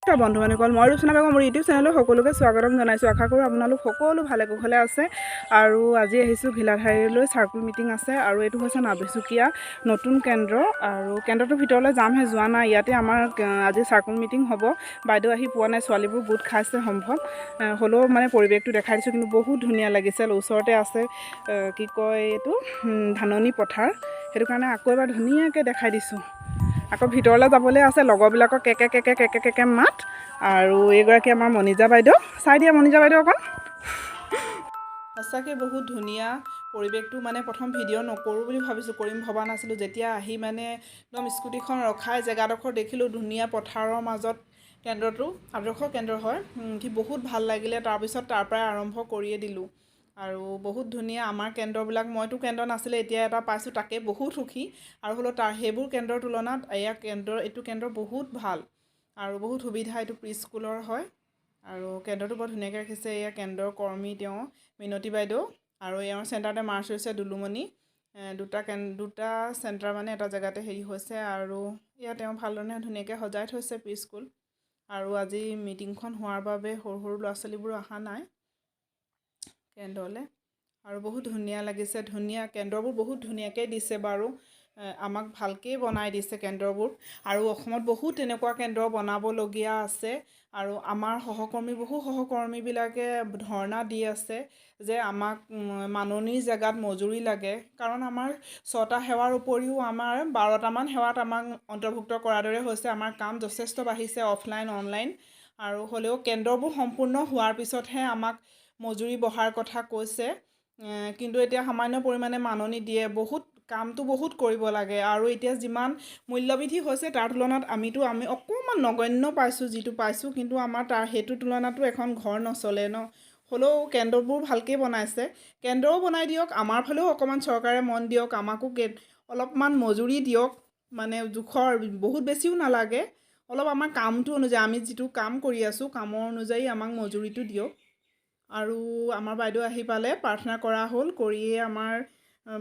বন্ধু বান্ধৱীসকল মই ৰচনা বেগম মোৰ ইউটিউব চেনেলত সকলোকে স্বাগতম জনাইছোঁ। আশা কৰোঁ আপোনালোক সকলো ভালে কুশলে আছে। আৰু আজি আহিছোঁ ঘিলাধাৰীলৈ চাৰ্কুল মিটিং আছে আৰু এইটো হৈছে নাবিচুকীয়া নতুন কেন্দ্ৰ আৰু কেন্দ্ৰটোৰ ভিতৰলৈ যামহে, যোৱা নাই। ইয়াতে আমাৰ আজি চাৰ্কুল মিটিং হ'ব। বাইদেউ আহি পোৱা নাই, ছোৱালীবোৰ গোট খাইছে সম্ভৱ। হ'লেও মানে পৰিৱেশটো দেখাই দিছোঁ, কিন্তু বহুত ধুনীয়া লাগিছে। ওচৰতে আছে কি কয় এইটো ধাননি পথাৰ, সেইটো কাৰণে আকৌ এবাৰ ধুনীয়াকৈ দেখাই দিছোঁ। আকৌ ভিতৰলৈ যাবলৈ আছে, লগৰবিলাকৰ কেকে কেকে কেকে কেকে মাত। আৰু এইগৰাকী আমাৰ মণিজা বাইদেউ, চাই দিয়া মণিজা বাইদেউ অকণ। সঁচাকৈ বহুত ধুনীয়া পৰিৱেশটো। মানে প্ৰথম ভিডিঅ' নকৰোঁ বুলি ভাবিছোঁ, কৰিম ভবা নাছিলোঁ। যেতিয়া আহি মানে একদম স্কুটিখন ৰখাই জেগাডোখৰ দেখিলোঁ, ধুনীয়া পথাৰৰ মাজত কেন্দ্ৰটো আদৰ্শ কেন্দ্ৰ হয়, বহুত ভাল লাগিলে। তাৰপিছত তাৰ পৰাই আৰম্ভ কৰিয়ে দিলোঁ। আৰু বহুত ধুনীয়া আমাৰ কেন্দ্ৰবিলাক, মইতো কেন্দ্ৰ নাছিলে, এতিয়া এটা পাইছোঁ, তাকে বহুত সুখী। আৰু হ'লেও সেইবোৰ কেন্দ্ৰৰ তুলনাত এইটো কেন্দ্ৰ বহুত ভাল আৰু বহুত সুবিধা। এইটো প্ৰি স্কুলৰ হয় আৰু কেন্দ্ৰটো বৰ ধুনীয়াকৈ ৰাখিছে। এয়া কেন্দ্ৰৰ কৰ্মী তেওঁ মিনতী বাইদেউ, আৰু এওঁৰ চেণ্টাৰতে মাৰ্চ হৈছে দুলুমণি। দুটা চেণ্টাৰ মানে এটা জেগাতে হেৰি হৈছে। আৰু ইয়াত তেওঁ ভালধৰণে ধুনীয়াকৈ সজাই থৈছে প্ৰি স্কুল। আৰু আজি মিটিংখন হোৱাৰ বাবে সৰু সৰু ল'ৰা ছোৱালীবোৰ অহা নাই কেন্দ্ৰলৈ। আৰু বহুত ধুনীয়া লাগিছে, ধুনীয়া কেন্দ্ৰবোৰ বহুত ধুনীয়াকৈ দিছে বাৰু। আমাক ভালকেই বনাই দিছে কেন্দ্ৰবোৰ। আৰু অসমত বহুত তেনেকুৱা কেন্দ্ৰ বনাবলগীয়া আছে। আৰু আমাৰ বহু সহকৰ্মীবিলাকে ধৰ্ণা দি আছে যে আমাক মাননিৰ জেগাত মজুৰি লাগে। কাৰণ আমাৰ 6টা সেৱাৰ উপৰিও আমাৰ 12টামান সেৱাত আমাক অন্তৰ্ভুক্ত কৰাৰ দৰে হৈছে। আমাৰ কাম যথেষ্ট বাঢ়িছে, অফলাইন অনলাইন। আৰু হ'লেও কেন্দ্ৰবোৰ সম্পূৰ্ণ হোৱাৰ পিছতহে আমাক মজুৰি বঢ়াৰ কথা কৈছে। কিন্তু এতিয়া সামান্য পৰিমাণে মাননি দিয়ে, কামটো বহুত কৰিব লাগে। আৰু এতিয়া যিমান মূল্যবৃদ্ধি হৈছে তাৰ তুলনাত আমি অকণমান নগণ্য পাইছোঁ, যিটো পাইছোঁ। কিন্তু আমাৰ সেইটো তুলনাতো এখন ঘৰ নচলে ন। হ'লেও কেন্দ্ৰবোৰ ভালকৈ বনাইছে, কেন্দ্ৰও বনাই দিয়ক। আমাৰ ফালেও অকণমান চৰকাৰে মন দিয়ক, আমাকো অলপমান মজুৰি দিয়ক। মানে জোখৰ, বহুত বেছিও নালাগে, অলপ আমাৰ কামটো অনুযায়ী, আমি যিটো কাম কৰি আছোঁ কামৰ অনুযায়ী আমাক মজুৰিটো দিয়ক। আৰু আমাৰ বাইদেউ আহি পালে, প্ৰাৰ্থনা কৰা হ'ল, কৰিয়ে আমাৰ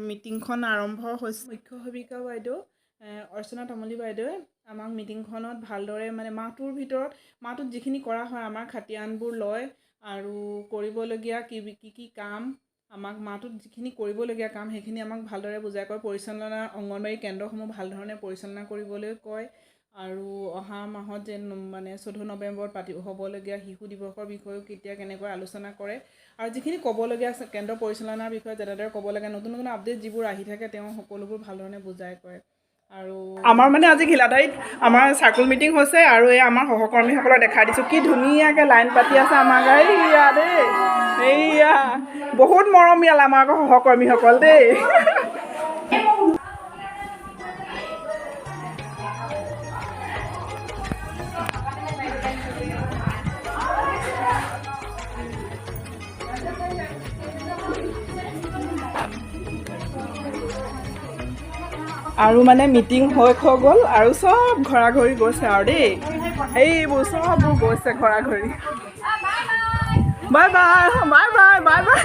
মিটিংখন আৰম্ভ হৈছে। মুখ্য সেৱিকা বাইদেউ অৰ্চনা তামুলী বাইদেৱে আমাক মিটিংখনত ভালদৰে মানে মাহটোত যিখিনি কৰা হয় আমাৰ খাতিয়ানবোৰ লয়। আৰু কৰিবলগীয়া কি কাম, আমাক মাহটোত যিখিনি কৰিবলগীয়া কাম সেইখিনি আমাক ভালদৰে বুজাই কয়। অংগনবাড়ী কেন্দ্ৰসমূহ ভালধৰণে পৰিচালনা কৰিবলৈ কয়। আৰু অহা মাহত মানে 14 নৱেম্বৰত হ'বলগীয়া শিশু দিৱসৰ বিষয়েও কেনেকৈ আলোচনা কৰে। আৰু যিখিনি ক'বলগীয়া আছে কেন্দ্ৰ পৰিচালনাৰ বিষয়ে যেনেদৰে ক'ব লাগে, নতুন নতুন আপডেট যিবোৰ আহি থাকে তেওঁ সকলোবোৰ ভালধৰণে বুজাই কয়। আৰু আমাৰ মানে আজি ঘিলাধাৰীত আমাৰ চাৰ্কুল মিটিং হৈছে। আৰু এই আমাৰ সহকৰ্মীসকলক দেখাই দিছোঁ, কি ধুনীয়াকৈ লাইন পাতি আছে আমাৰ এইয়া দেই, এইয়া বহুত মৰমীয়াল আমাৰ সহকৰ্মীসকল দেই। আৰু মানে মিটিং হৈ গ'ল আৰু চব ঘৰা ঘৰি গৈছে আৰু দেই, এইবোৰ চববোৰ গৈছে ঘৰা ঘৰি। Bye bye bye bye bye bye.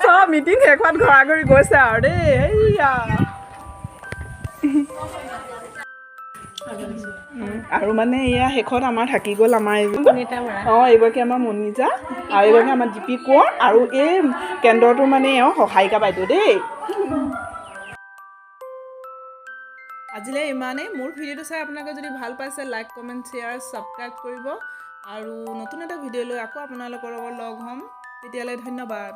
চব মিটিং শেষত ঘৰা ঘৰি গৈছে আৰু দেই, এইয়া। আৰু মানে এয়া শেষত আমাৰ থাকি গ'ল আমাৰ এইগৰাকী আমাৰ মণিজা, আৰু এইগৰাকী আমাৰ দীপী কোঁৱৰ, আৰু এই কেন্দ্ৰটোৰ মানে সহায়িকা বাইদেউ দেই। আজিলৈ ইমানেই। মোৰ ভিডিঅ'টো চাই আপোনালোকে যদি ভাল পাইছে, লাইক কমেণ্ট শ্বেয়াৰ ছাবস্ক্ৰাইব কৰিব। আৰু নতুন এটা ভিডিঅ' লৈ আকৌ আপোনালোকৰ লগত লগ হ'ম। তেতিয়ালৈ ধন্যবাদ।